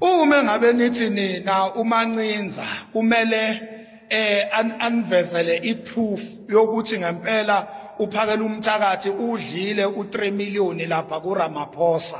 Uma ngabe nithi nina uMancinza kumele anvezele iproof yokuthi ngempela uphakela umthakathi udlile u3 million lapha kuRamaphosa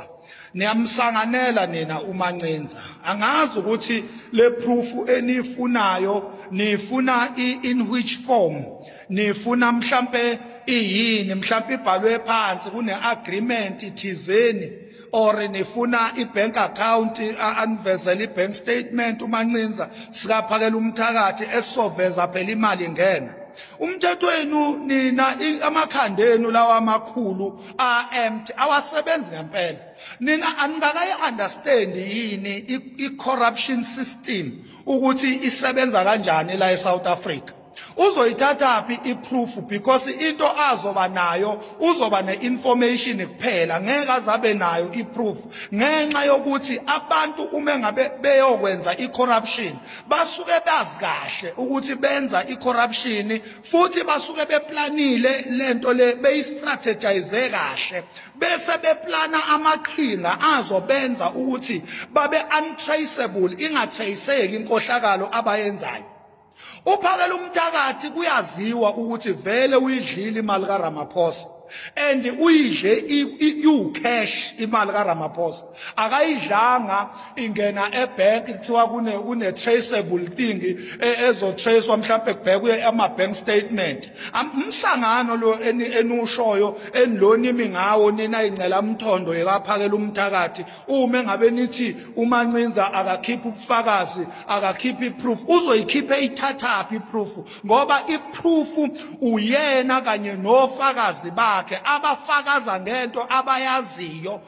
niyamsanganela nina uMancinza angazi ukuthi le proof enifunayo nifuna in which form nifuna mhlambe iyini mhlambe ibhalwe phansi kune-agreement ithizeni or nifuna i-bank account anvezela i-bank statement uMancinza sikaphakela umthakathi esizoveza phela imali ngena umthetho wenu nina amakhandenu lawa amakhulu empty awasebenzi ngempela nina aningakayi understand yini i-corruption system ukuthi isebenza kanjani la eSouth Africa uzoyithatha phi iproof because into azoba nayo uzoba neinformation kuphela ngeke azabe nayo iproof ngenxa yokuthi abantu uma ngabe beyokwenza icorruption basuke bazi kahle ukuthi benza icorruption futhi basuke beplanile lento le beyistrategize kahle bese beplana amaqhinga azobenza ukuthi babe untraceable ingatraceki inkohlakalo abayenzayo uphakela umthakathi kuyaziwa ukuthi vele uyidlile imali kaRamaphosa and uyidle cash imali kaRamaphosa akayidlanga ingena ebank kuthiwa kune traceable thing ezotracewa mhlawumbe kubhekwe ama-bank statement umsangano lo enushoyo enilonimi ngawo nina ingcela umthondo yekaphakela umthakathi uma ngabe nithi uMancinza akakhipha ubufakazi akakhipha iproof uzoyikhipha ithathaphi iproof ngoba iproof uyena kanye nofakazi bakhe abafakaza ngento abayaziyo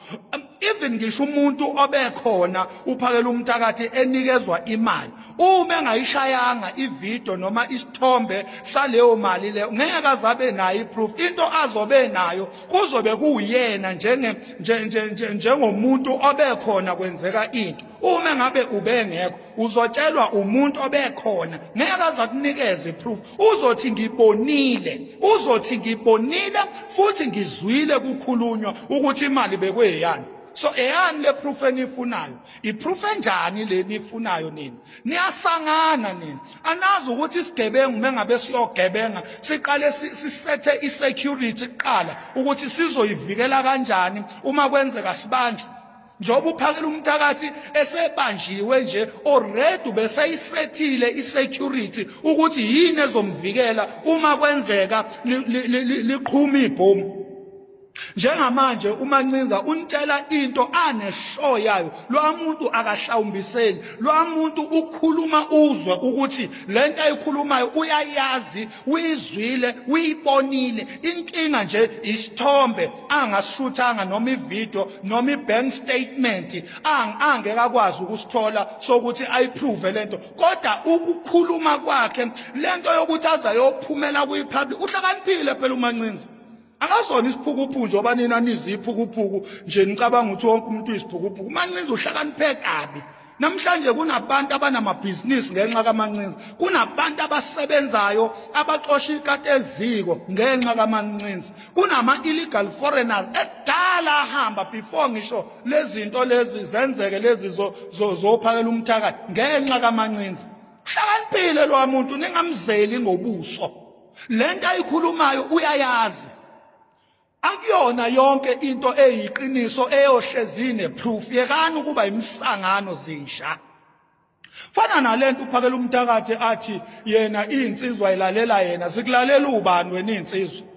even ngisho umuntu obekhona uphakela umthakathi enikezwa imali uma engayishayanga ivideo noma isithombe saleyo mali leyo ngeke azabe nayo iproof into azobe nayo kuzobe kuyena njengomuntu obekhona kwenzeka into uma ngabe ubengekho uzotshelwa umuntu obekhona ngeke azakunikeza iproof uzothi ngibonile futhi ngizwile kukhulunywa ukuthi imali bekweyani so eyani le proof enifunayo iproof enjani le nifunayo nini niyasangana nini anazi ukuthi isigebengu mengabe siyogebenga siqale sisethe isecurity kuqala ukuthi sizoyivikela kanjani uma kwenzeka sibanjwe njoba uphakela umthakathi esebanjiwe nje already beseyisethile isecurity ukuthi yini ezomvikela uma kwenzeka liqhuma ibhomu njengamanje uMancinza untshela into aneshow yayo lo muntu akahlawumbiseli lo muntu ukhuluma uzwe ukuthi lento ayikhulumayo uyayazi uyizwile uyibonile inkinga nje isithombe angasishuthanga noma ivideo noma ibank statement angeke akwazi ukusithola sokuthi ayiprove lento kodwa ukukhuluma kwakhe lento yokuthi azayophumela kuyipublic uhlakaniphile phela uMancinza akazona isiphukuphuku njoba nina niziphukuphuku nje nicabanga ukuthi wonke umuntu uyisiphukuphuku uMancinza uhlakaniphe kabi namhlanje kunabantu abanamabhizinisi ngenxa kaMancinza kunabantu abasebenzayo abaxosha ikati eziko ngenxa kaMancinza kunama-illegal foreigners edala ahamba before ngisho lezinto lezi zenzeke lezi zophakela umthakathi ngenxa kaMancinza uhlakaniphile lo muntu ningamzeli ngobuso lento ayikhulumayo uyayazi akuyona yonke into eyiqiniso eyohlezi neproof yekani ukuba imsangano zisha fana nalento uphakela umthakathi athi yena insizwa ilalela yena sikulalela ubani wena insizwa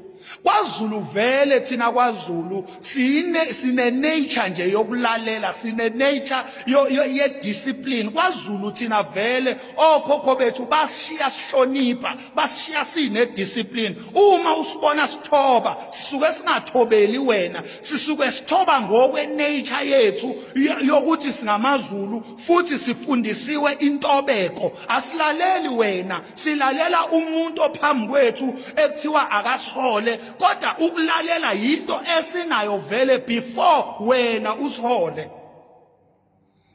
kwaZulu vele thina kwaZulu sine nature nje yokulalela sine nature ye discipline kwaZulu thina vele okhokho bethu bashiya sihlonipha bashiya sine discipline uma usibona sithoba sisuke singathobeli wena sisuke sithoba ngokwe nature yethu yokuthi singamaZulu futhi sifundisiwe intobeko asilaleli wena silalela umuntu ophambi kwethu ekuthiwa akasihole kodwa ukulalela yinto esinayo vele before wena usihole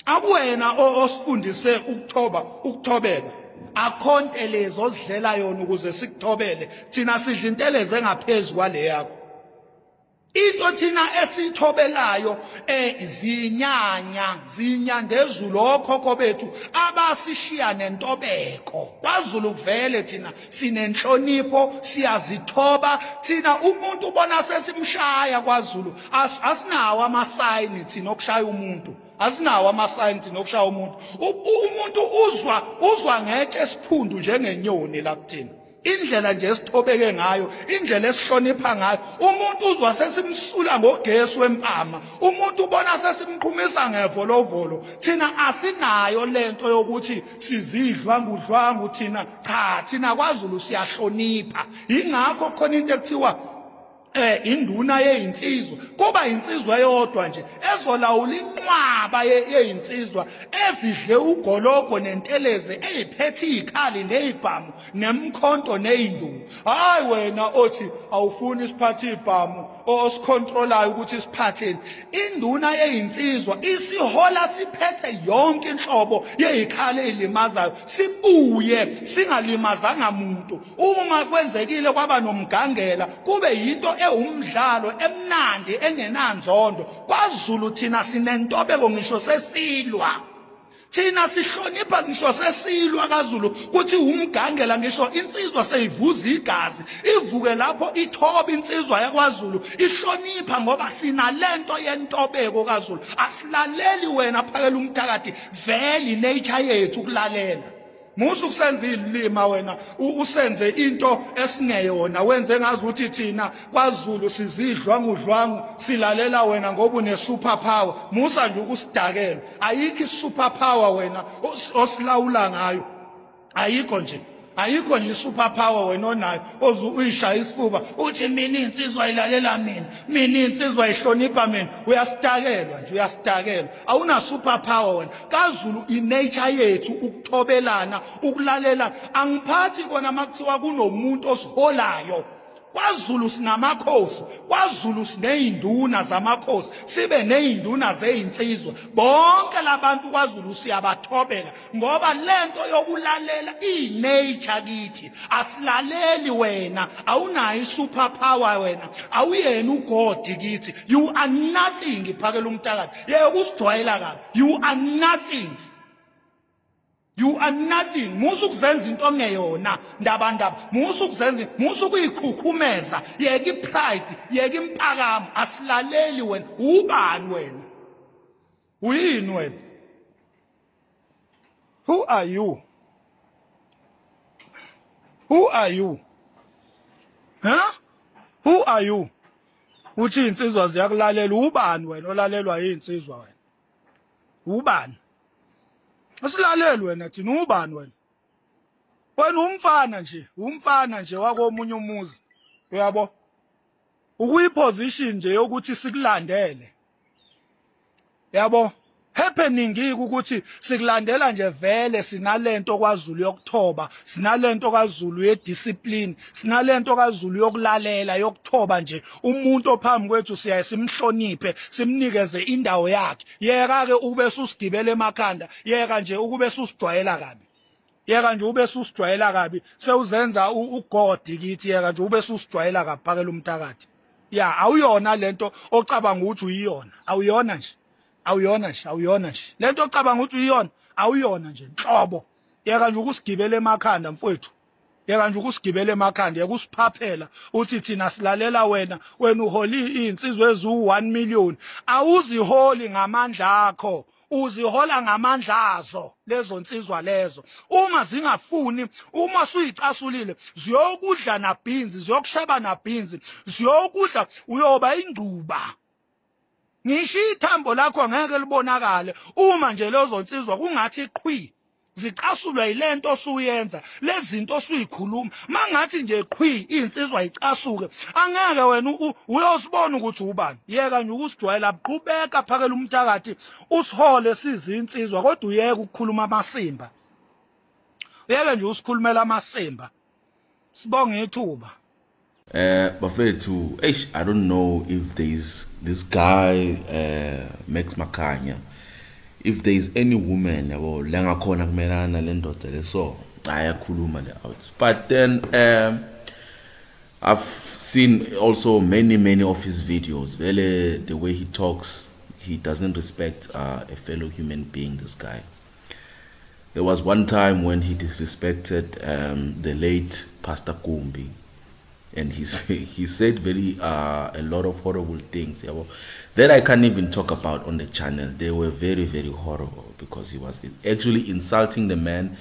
akuwena osifundise ukuthobeka akhontelezi ozidlela yona ukuze sikuthobele thina sidla inteleze engaphezulu kwale yakho into thina esithobelayo zinyandezulu okhokho bethu abasishiya nentobeko. KwaZulu vele thina sinenhlonipho, siyazithoba. Thina umuntu ubona sesimshaya KwaZulu, asinawo amasayini thina okushaya umuntu. Asinawo amasayini thina okushaya umuntu. Umuntu uzwa ngeke esiphundu njengenyoni la kuthina. Indlela nje esithobeke ngayo, indlela esihlonipha ngayo, umuntu uzwa sesimsula ngogesi wempama, umuntu ubona sesimqhumisa ngevolovolo. Thina asinayo lento yokuthi sizidlwangudlwangu thina. Cha, thina KwaZulu siyahlonipha. Ingakho khona into ekuthiwa induna yeyinsizwa kuba insizwa eyodwa nje ezolawula inqwaba yeyinsizwa ezidle ugologo nenteleze eziphethe izikhali nezibhamu nemkhonto nezindungu. Hayi wena othi awufuni isiphathe izibhamu osicontrolayo ukuthi siphatheni. Induna yeyinsizwa isihola siphethe yonke inhlobo yezikhali ezilimazayo, sibuye singalimazanga umuntu. Uma kwenzekile kwaba nomgangela kube yinto umdlalo emnandi engenanzondo. KwaZulu thina sinentobeko ngisho sesilwa. Thina sihlonipha ngisho sesilwa KwaZulu kuthi umgangela ngisho insizwa seyivuza igazi ivuke lapho ithoba insizwa yakwaZulu ihlonipha ngoba sinalento yentobeko KwaZulu. Asilaleli wena phakela umthakathi, vele nature yethu ukulalela. Musu kusenza ilima wena usenze into esingeyona, wenze ngazi ukuthi thina KwaZulu sizidlwangudlwangu silalela wena ngoba une super power. Musa nje ukusidakela, ayikho super power wena osilawula ngayo, ayikho nje. Ayikho nje super power wena onayo uyishaya isifuba uthi mina insizwa ilalela mina insizwa ihlonipha mina. Uyasidakelwa nje, uyasidakelwa. Awuna super power wena. KwaZulu inature yethu ukuthobelana, ukulalela. Angiphathi kona makuthiwa kunomuntu osiholayo. KwaZulu sinamakhosi, KwaZulu sineyinduna zamakhosi, sibe neyinduna zeyinsizwa. Bonke labantu KwaZulu siyabathobela ngoba lento yokulalela inature kithi. Asilaleli wena, awunayo super power wena, awuyena uGod kithi. You are nothing phakela umthakathi. Yeke kusijwayela kabi. You are nothing. You are nothing. Musu kuzenza into ngeyona ndaba. Musu kuyikhukhumeza. Yeke pride, yeke impakamo. Asilaleli wena. Ubani wena? Uyini wena? Who are you? Who are you? Huh? Who are you? Uthi insizwa ziyakulalela. Ubani wena olalelwa yinsizwa wena? Ubani? Asilaleli wena thina, ubani wena? Wena umfana nje wakomunye umuzi. Uyabo? Ukuyiposition nje yokuthi sikulandele. Yabo? Happening ukuthi sikulandela nje vele sinalento KwaZulu yokuthoba, sinalento KwaZulu yediscipline, sinalento KwaZulu yokulalela, yokuthoba nje. Umuntu ophambi kwethu siyaye simhloniphe, simnikeze indawo yakhe. Yeka ke ube susigibela emakhanda, yeka nje ukube susijwayela kabi. Yeka nje ube susijwayela kabi, sewuzenza uGod kithi, yeka nje ube susijwayela kabi phakela umthakathi. Ya, awuyona lento ocabanga ukuthi uyiyona, awuyona nje. Awuyona nje. Lento ocabanga ukuthi uyiyona, awuyona nje nhlobo. Yeka nje ukusigibela emakhanda mfowethu. Yeka nje ukusigibela emakhanda, yeka usiphaphela uthi thina silalela wena uholi insizwe ezu1 million. Awuziholi ngamandla akho, uzihola ngamandla azo lezo nsizwa lezo. Uma zingafuni, uma suyicasulile, ziyokudla nabhinzi, ziyokusheba nabhinzi, ziyokudla uyoba ingcuba. Ngisho ithambo lakho angeke libonakale uma nje lezo nsizwa kungathi qhwi zicasulwa yilento osuyenza, lezinto osuyikhuluma. Mangathi nje qhwi insizwa icasuke, angeke wena uyosibona ukuthi ubani. Yeka nje ukusijwayela, qhubeka phakela umthakathi usihole sizinsizwa, kodwa uyeke ukukhuluma amasimba. Yeke nje usikhulumela amasimba. Sibonge ithuba. Bafethu, I don't know if there's this guy Max Makhanya, if there's any woman yabo lenga khona kumelana le ndoda leso ayakhuluma le out. But then I've seen also many of his videos. Really, the way he talks, he doesn't respect a fellow human being, this guy. There was one time when he disrespected the late Pastor Kumbi, and he said very a lot of horrible things, yeah, well, that I can't even talk about on the channel. They were very horrible, because he was actually insulting the man,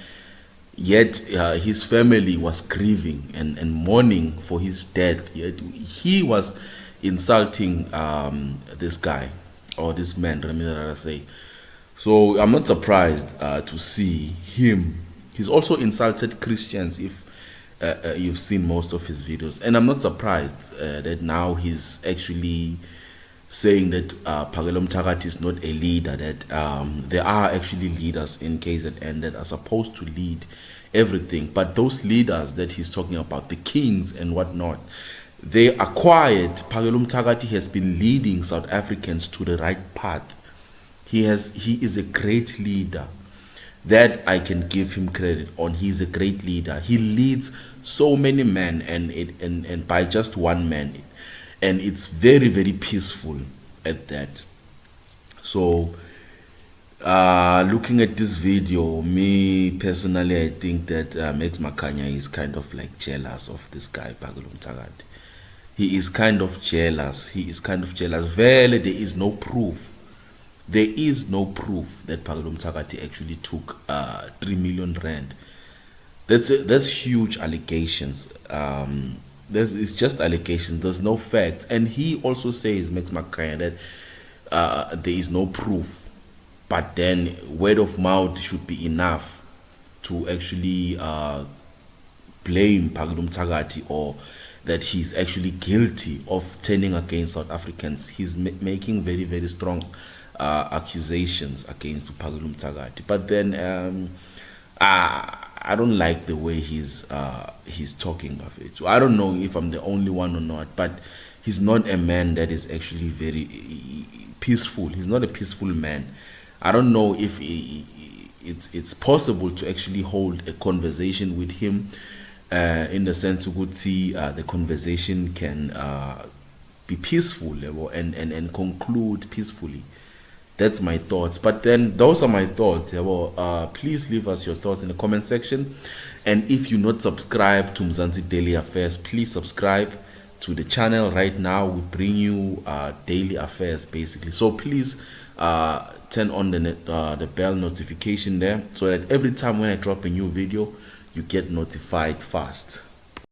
yet his family was grieving and mourning for his death, yet he was insulting this guy, or this man, let me rather say. So I'm not surprised to see him. He's also insulted Christians, if you've seen most of his videos. And I'm not surprised that now he's actually saying that Phakelo Mthakathi is not a leader, that there are actually leaders in KZN that are supposed to lead everything. But those leaders that he's talking about, the kings and whatnot, they are quiet. Phakelo Mthakathi has been leading South Africans to the right path. He is a great leader. That I can give him credit on. He's a great leader. He leads so many men, and by just one man, and it's very peaceful at that. So looking at this video, me personally, I think that Max Makhanya is kind of like jealous of this guy Phakelo Mthakathi. He is kind of jealous. Vele, there is no proof. There is no proof that Phakelo Mthakathi actually took 3 million rand. That's huge allegations. It's just allegations. There's no facts. And he also says, Max Makhanya, that there is no proof. But then word of mouth should be enough to actually blame Phakelo Mthakathi, or that he's actually guilty of turning against South Africans. He's making very strong accusations against Phakelo Mthakathi. But then I don't like the way he's talking of it. So I don't know if I'm the only one or not, but he's not a man that is actually very peaceful. He's not a peaceful man. I don't know if it's possible to actually hold a conversation with him, in the sense you could see the conversation can be peaceful, and conclude peacefully. That's my thoughts. But then those are my thoughts. Please leave us your thoughts in the comment section. And if you're not subscribed to Mzansi Daily Affairs, please subscribe to the channel. Right now we bring you daily affairs basically. So please turn on the bell notification there, so that every time when I drop a new video, you get notified fast.